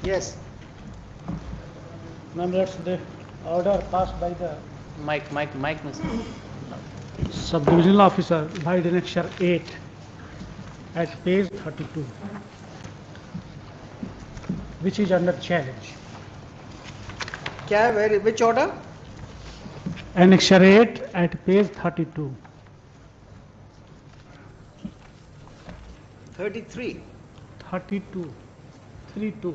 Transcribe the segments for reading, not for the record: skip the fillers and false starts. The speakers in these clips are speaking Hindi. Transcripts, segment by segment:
Yes. Members, the order passed by the Mike, Mr. Sub-Divisional Officer by Annexure 8 at page 32, which is under challenge. क्या है? Where? Which order? Annexure 8 at page 32. 33. 32. 32.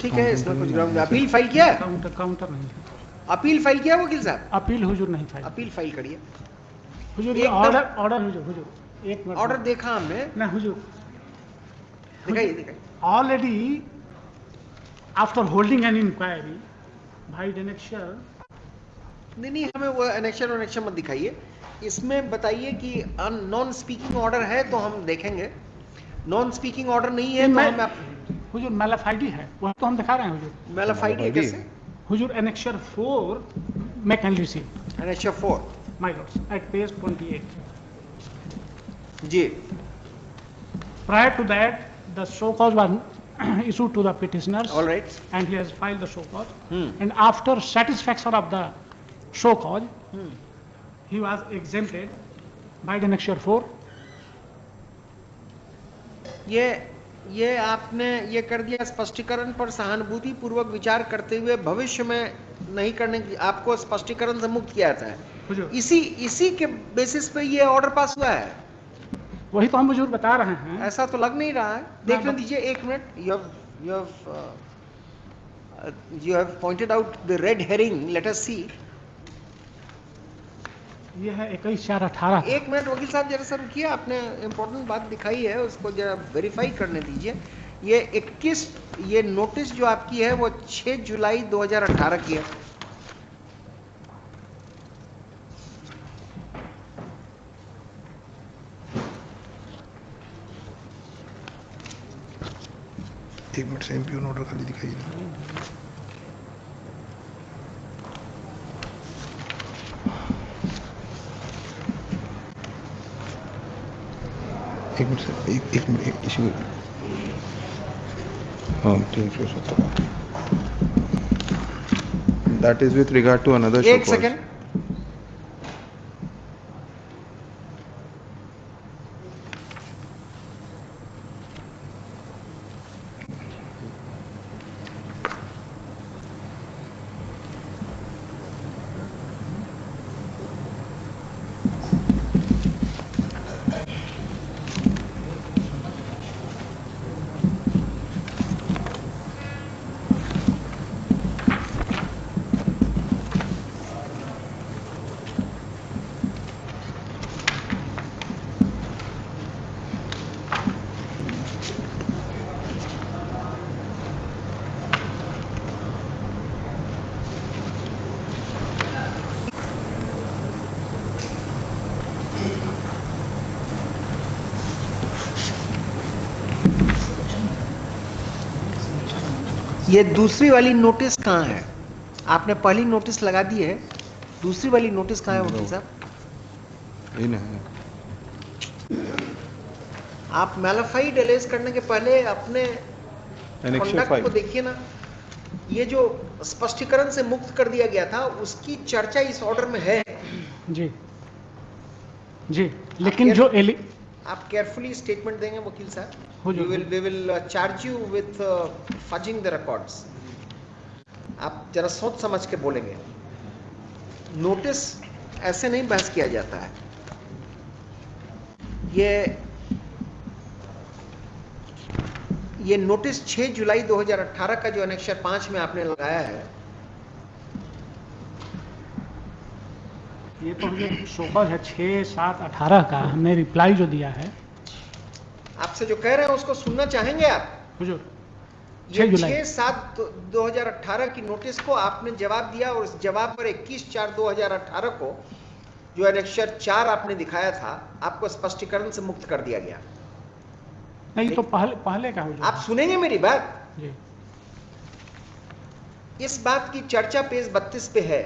ठीक है, इसमें कुछ ग्राउंड। अपील फाइल किया? काउंटर नहीं है। अपील फाइल किया वकील साहब? अपील हुजूर नहीं फाइल। अपील फाइल करिए। हुजूर ये ऑर्डर हुजूर एक मिनट। ऑर्डर देखा हमने। ना हुजूर दिखाइए। Already after holding an inquiry भाई डेनेक्शर। नहीं, हमें वो एनेक्शन मत दिखाइए। इसमें बताइए कि नॉन स्पीकिंग ऑर्डर है तो हम देखेंगे, नॉन स्पीकिंग ऑर्डर नहीं है तो हम हुजूर मैलाफाइडी है, वो तो हम दिखा रहे हैं हुजूर। मैलाफाइडी कैसे? हुजूर एनेक्शर 4 मैं can receive annexure 4 my lords at page 28 जी। Prior to that, the show cause was issued to the petitioners. All right. And he has filed the show cause. And after satisfaction of the show cause, he was exempted by the annexure 4. ये आपने ये कर दिया स्पष्टीकरण पर सहानुभूति पूर्वक विचार करते हुए भविष्य में नहीं करने की, आपको स्पष्टीकरण से मुक्त किया जाता है। इसी के बेसिस पे ये ऑर्डर पास हुआ है। वही तो हम हुजूर बता रहे हैं। ऐसा तो लग नहीं रहा है। देखने दीजिए एक minute. You have pointed out the red herring, let us see. ये है 21/4/18। एक मिनट वकील साहब जरा सा रुकिए, आपने इम्पोर्टेंट बात दिखाई है, उसको जरा वेरीफाई करने दीजिए। ये 21 ये नोटिस जो आपकी है वो 6 जुलाई 2018 की है। एक मिनट से एमपी ऑर्डर खाली दिखाइए। एक मिनट से एक मिनट इशू। हाँ, that is with regard to another show. एक सेकंड। ये दूसरी वाली नोटिस कहाँ है? आपने पहली नोटिस लगा दी है, दूसरी वाली नोटिस कहाँ है वकील साहब? आप मैलाफाइड एलेज करने के पहले अपने कॉन्डक्ट को देखिए ना। ये जो स्पष्टीकरण से मुक्त कर दिया गया था उसकी चर्चा इस ऑर्डर में है। जी जी, लेकिन जो आप केयरफुली स्टेटमेंट देंगे वकील साहब? we will charge you with fudging the records. आप जरा सोच समझ के बोलेंगे। नोटिस ऐसे नहीं बहस किया जाता है। ये नोटिस 6 जुलाई 2018 का जो एनेक्शर 5 में आपने लगाया है, ये तो मुझे शोकॉज है 6/7/18 का, हमने रिप्लाई जो दिया है। आपसे जो कह रहे हैं उसको सुनना चाहेंगे आप? हुजूर, ये 6/7/2018 की नोटिस को आपने जवाब दिया और उस जवाब पर 21/4/2018 को जो एनेक्शर 4 आपने दिखाया था, आपको स्पष्टीकरण से मुक्त कर दिया गया। नहीं तो पहले का हुजूर। आप सुनेंगे मेरी बात? जी। इस बात की चर्चा पेज 32 पे है।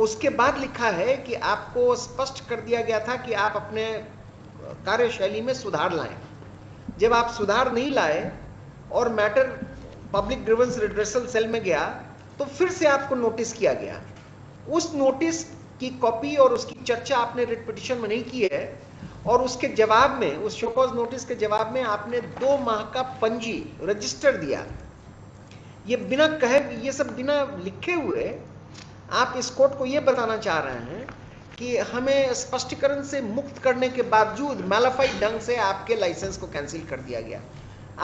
उसके बाद लिखा है कि आपको स्पष्ट कर दिया गया था कि आप अपने कार्यशैली में सुधार लाएं। जब आप सुधार नहीं लाए और matter public grievance redressal cell में गया तो फिर से आपको नोटिस किया गया। उस नोटिस की कॉपी और उसकी चर्चा आपने रिट पिटीशन में नहीं की है, और उसके जवाब में, उस शोकॉज नोटिस के जवाब में आपने 2 माह का पंजी रजिस्टर दिया। ये बिना कहे, ये सब बिना लिखे हुए आप इस कोर्ट को ये बताना चाह रहे हैं कि हमें स्पष्टीकरण से मुक्त करने के बावजूद मैलाफाइड ढंग से आपके लाइसेंस को कैंसिल कर दिया गया।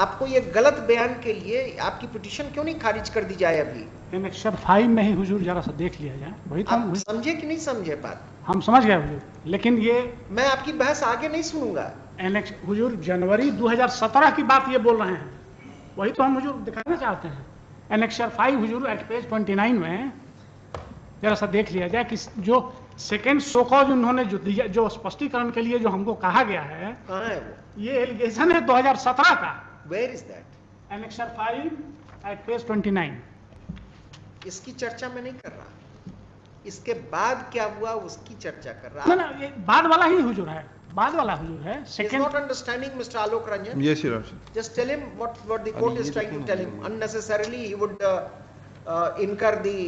आपको ये गलत बयान के लिए आपकी पिटीशन क्यों नहीं खारिज कर दी जाए? अभी एनेक्सर 5 में ही हुजूर जरा सा देख लिया जाए, वही तो आप समझे कि नहीं समझे बात? हम समझ गए हुजूर, लेकिन ये मैं आपकी बहस आगे नहीं सुनूंगा। हुजूर जनवरी 2017 की बात ये बोल रहे हैं, वही तो हम हुजूर दिखाना चाहते हैं। एनेक्सर 5 हुजूर एट पेज 29 में जरा सा देख लिया जाए कि जो सेकेंड शोकॉज उन्होंने जो दिया, जो स्पष्टीकरण के लिए जो हमको कहा गया है, कहाँ है वो? ये एलिगेशन है 2017 का। Where is that? Annexure 5 at page 29। इसकी चर्चा मैं नहीं कर रहा, इसके बाद क्या हुआ उसकी चर्चा कर रहा। ना ना, ये बाद वाला ही हुजूर है, बाद वाला हुजूर है। He's second not understanding, Mr. Alok Ranjan. Yes, Your Honor. Just tell him what the court is trying to tell him. Unnecessarily he would incur the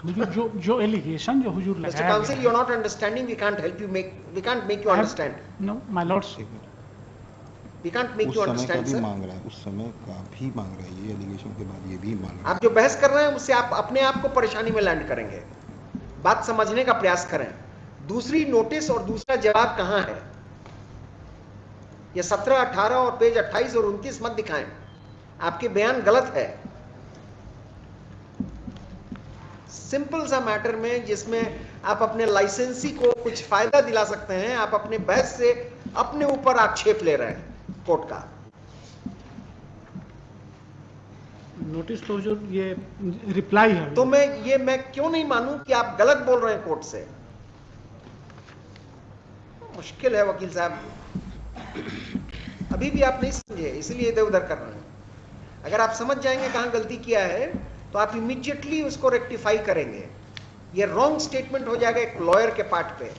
हुजूर जो एलिगेशन जो हुजूर Mr. लगाया Counsel, you're not understanding. We can't help you we can't make you understand. No my lords, We can't make उस you समय का understand, भी sir. मांग रहा है, उस समय का भी मांग रहा है, ये एलिगेशन के बाद ये भी मांग रहा है। आप जो बहस कर रहे हैं उससे आप अपने आप को परेशानी में लैंड करेंगे। बात समझने का प्रयास करें। दूसरी नोटिस और दूसरा जवाब कहां है? ये 17, 18 और पेज 28 और 29 मत दिखाएं। आपके बयान गलत है। सिंपल सा मैटर में जिसमें आप अपने लाइसेंसी को कुछ फायदा दिला सकते हैं, आप अपने बहस से अपने ऊपर आक्षेप ले रहे हैं कोर्ट का। नोटिस तो हुजूर ये रिप्लाई है। तो मैं क्यों नहीं मानूं कि आप गलत बोल रहे हैं कोर्ट से? मुश्किल है वकील साहब, अभी भी आप नहीं समझे, इसलिए इधर उधर कर रहे हैं। अगर आप समझ जाएंगे कहां गलती किया है तो आप इमीडिएटली उसको रेक्टिफाई करेंगे। ये रॉन्ग स्टेटमेंट हो जाएगा एक लॉयर के पार्ट पे,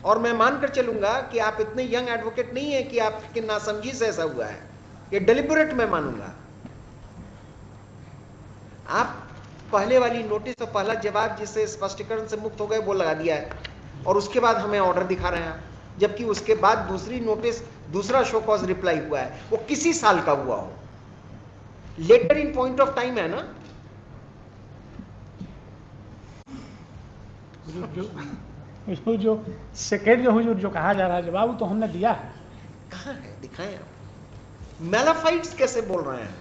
और मैं मानकर चलूंगा कि आप इतने यंग एडवोकेट नहीं है कि आपकी नासमझी से ऐसा हुआ है। ये डेलिबरेट मैं मानूंगा। आप पहले वाली नोटिस और पहला जवाब जिससे स्पष्टीकरण से मुक्त हो गए वो लगा दिया है, और उसके बाद हमें ऑर्डर दिखा रहे हैं, जबकि उसके बाद दूसरी नोटिस, दूसरा शो कॉज रिप्लाई हुआ है, वो किसी साल का हुआ हो, letter in point of time है ना। जो सेकेंड जो हुजूर जो कहा जा रहा है जवाब तो हमने दिया है। कहां है? दिखाएं आप। मैलाफाइड्स कैसे बोल रहे हैं?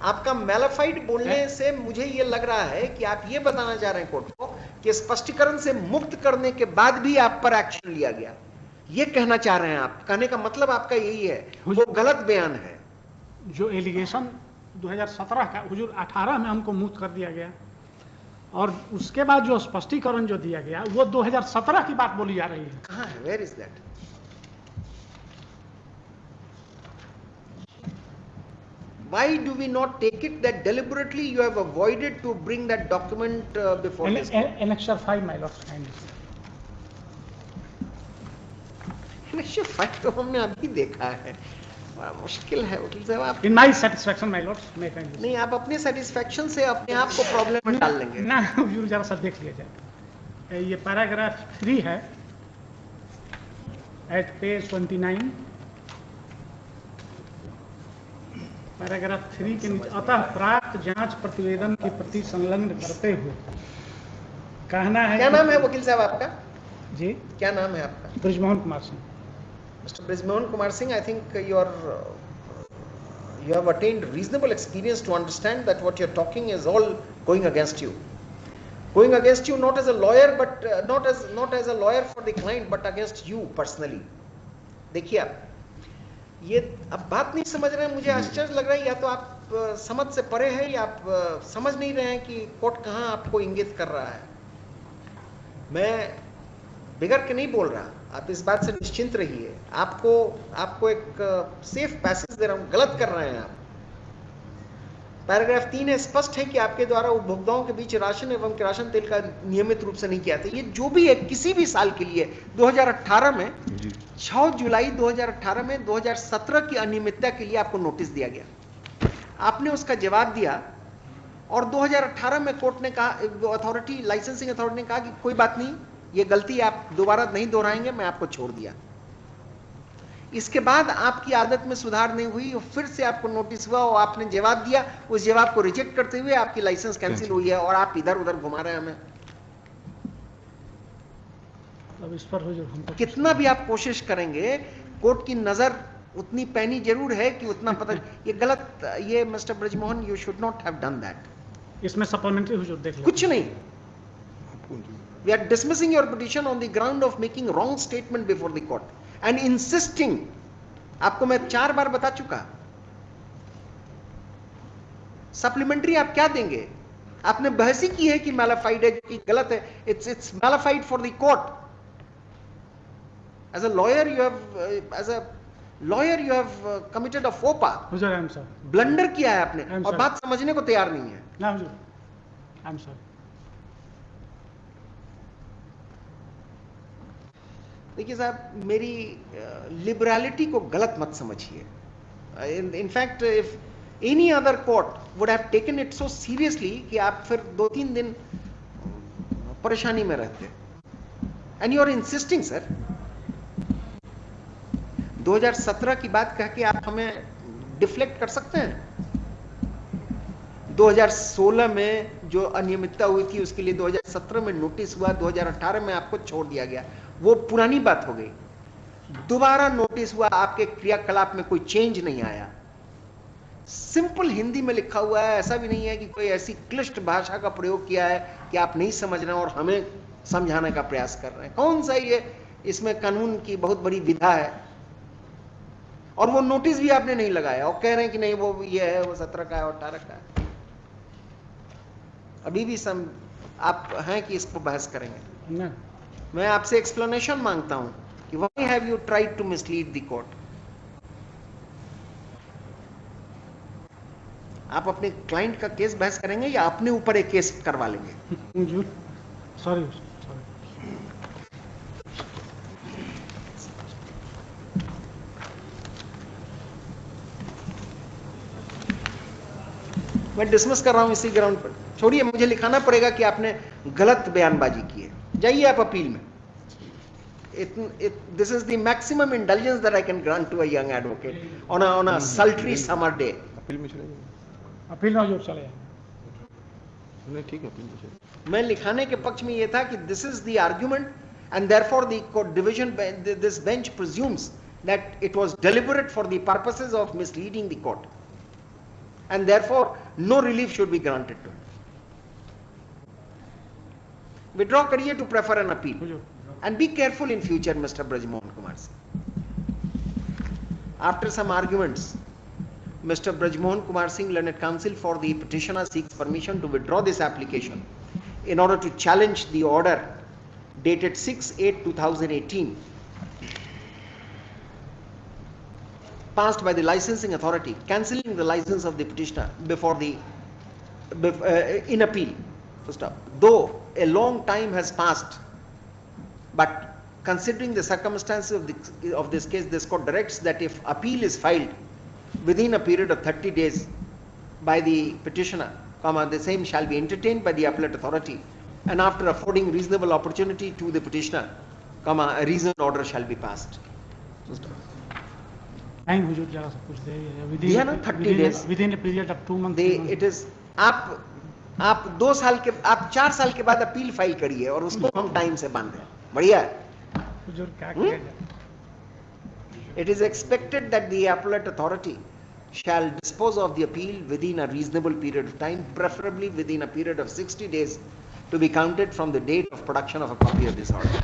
आपका मैलाफाइड बोलने से मुझे ये लग रहा है कि आप ये बताना चाह रहे हैं कोर्ट को कि स्पष्टीकरण से मुक्त करने के बाद भी आप पर एक्शन लिया गया, ये कहना चाह रहे हैं आप। कहने का मतलब आपका यही है, वो गलत बयान है। जो एलिगेशन 2017 का हुजूर 18 में हमको मुक्त कर दिया गया, और उसके बाद जो स्पष्टीकरण जो दिया गया वो 2017 की बात बोली जा रही है। कहां है? Where is that? Why do we not take it that deliberately you have avoided to bring that document before this court? Annexure 5 my lord, kindly. Annexure 5 तो हमने अभी देखा है, बड़ा मुश्किल है वकील साहब। आप In my satisfaction my lord, may kindly. नहीं, आप अपने सेटिस्फेक्शन से अपने आप को प्रॉब्लम में डाल लेंगे। ना हुजूर जरा सा देख लिया जाए। ये पैराग्राफ 3 है एट पेज 29। पैराग्राफ 3 के नीचे, अतः प्राप्त जांच प्रतिवेदन की प्रति संलग्न करते हुए कहना है। क्या नाम है वकील साहब आपका? जी, क्या नाम है आपका? Brijmohan Kumar Singh. Mr. Brismohan Kumar Singh, I think you have attained reasonable experience to understand that what you're talking is all going against you. Going against you not as a lawyer, but not as a lawyer for the client, but against you personally. देखिए आप ये अब बात नहीं समझ रहे हैं, मुझे आश्चर्य लग रहा है। या तो आप समझ से परे हैं, या आप समझ नहीं रहे हैं कि कोर्ट कहाँ आपको इंगित कर रहा है। मैं बिगड़ के नहीं बोल रहा, आप इस बात से निश्चिंत रहिए, आपको एक सेफ पैसेज दे रहा हूं, गलत कर रहे हैं आप। पैराग्राफ 3 है, स्पष्ट है कि आपके द्वारा उपभोक्ताओं के बीच राशन एवं किरासन तेल का नियमित रूप से नहीं किया था। ये जो भी है किसी भी साल के लिए 2018 में 6 जुलाई 2018 में 2017 की अनियमितता के लिए आपको नोटिस दिया गया, आपने उसका जवाब दिया और 2018 में कोर्ट ने कहा, अथॉरिटी लाइसेंसिंग अथॉरिटी ने कहा कि कोई बात नहीं, ये गलती आप दोबारा नहीं दोहराएंगे, मैं आपको छोड़ दिया। इसके बाद आपकी आदत में सुधार नहीं हुई और फिर से आपको नोटिस हुआ और आपने जवाब दिया, उस जवाब को रिजेक्ट करते हुए आपकी लाइसेंस कैंसिल हुई है और आप इधर उधर घुमा रहे हैं हमें। अब इस पर हुजूर हमको कितना भी आप कोशिश करेंगे, कोर्ट की नजर उतनी पैनी जरूर है कि उतना पता ये गलत, ये mister Brajmohan, you should not have done that. इसमें सप्लीमेंट्री हुजूर देख लें। कुछ नहीं, we are dismissing your petition on the ground of making wrong statement before the court and insisting, आपको मैं 4 बार बता चुका। सप्लीमेंट्री आप क्या देंगे? आपने बहस ही की है कि मैलिफाइड है, कि गलत है, it's mala fide for the court. As a lawyer you have committed a फोपा, हुजूर आई एम सॉरी, ब्लंडर किया है आपने I'm और sorry. बात समझने को तैयार नहीं है। ना हुजूर आई एम सॉरी। देखिए साहब, मेरी लिबरलिटी को गलत मत समझिए। In fact if any other court would have taken it so seriously कि आप फिर 2-3 दिन परेशानी में रहते। And you are insisting sir, 2017 की बात कह के आप हमें डिफ्लेक्ट कर सकते हैं। 2016 में जो अनियमितता हुई थी उसके लिए 2017 में नोटिस हुआ, 2018 में आपको छोड़ दिया गया, वो पुरानी बात हो गई। दोबारा नोटिस हुआ, आपके क्रियाकलाप में कोई चेंज नहीं आया। सिंपल हिंदी में लिखा हुआ है, ऐसा भी नहीं है कि कोई ऐसी क्लिष्ट भाषा का प्रयोग किया है कि आप नहीं समझ रहे हैं और हमें समझाने का प्रयास कर रहे हैं। कौन सा ये इसमें कानून की बहुत बड़ी विधा है? और वो नोटिस भी आपने नहीं लगाया और कह रहे हैं कि नहीं वो ये है, वो 17 का है और 18 का है। अभी भी आप हैं कि इसको बहस करेंगे? ना मैं आपसे एक्सप्लेनेशन मांगता हूं कि why have you tried to mislead the court. आप अपने क्लाइंट का केस बहस करेंगे या अपने ऊपर एक केस करवा लेंगे? हुजूर सॉरी सॉरी। मैं डिसमिस कर रहा हूं इसी ग्राउंड पर। छोड़िए, मुझे लिखाना पड़ेगा कि आपने गलत बयानबाजी की है। जाइए आप अपील में। This is the maximum indulgence that I can grant to a young advocate on a sultry summer day. Appeal में चले जाएंगे। अपील में हुजूर चले नहीं ठीक है, अपील में चले। मैं लिखाने के पक्ष में यह था कि this is the argument and therefore the court division, this bench presumes that it was deliberate for the purposes of misleading the court and therefore no relief should be granted to him. Withdraw करिए to prefer an appeal Hazur. and be careful in future, Mr. Brajmohan Kumar Singh. After some arguments, Mr. Brajmohan Kumar Singh, learned counsel for the petitioner, seeks permission to withdraw this application in order to challenge the order dated 6/8/2018 passed by the licensing authority cancelling the license of the petitioner before the in appeal. Though a long time has passed, but considering the circumstances of this case, this court directs that if appeal is filed within a period of 30 days by the petitioner, the same shall be entertained by the appellate authority, and after affording reasonable opportunity to the petitioner, a reasoned order shall be passed. Time हुजूर जरा सा कुछ दिया ना, 30 days within a period of 2 month. It is आप 2 साल के, आप 4 साल के बाद अपील फाइल करिए और उसको हम टाइम से बांधे। बढ़िया है। हुजूर क्या किया जाए? It is expected that the appellate authority shall dispose of the appeal within a reasonable period of time, preferably within a period of 60 days to be counted from the date of production of a copy of this order.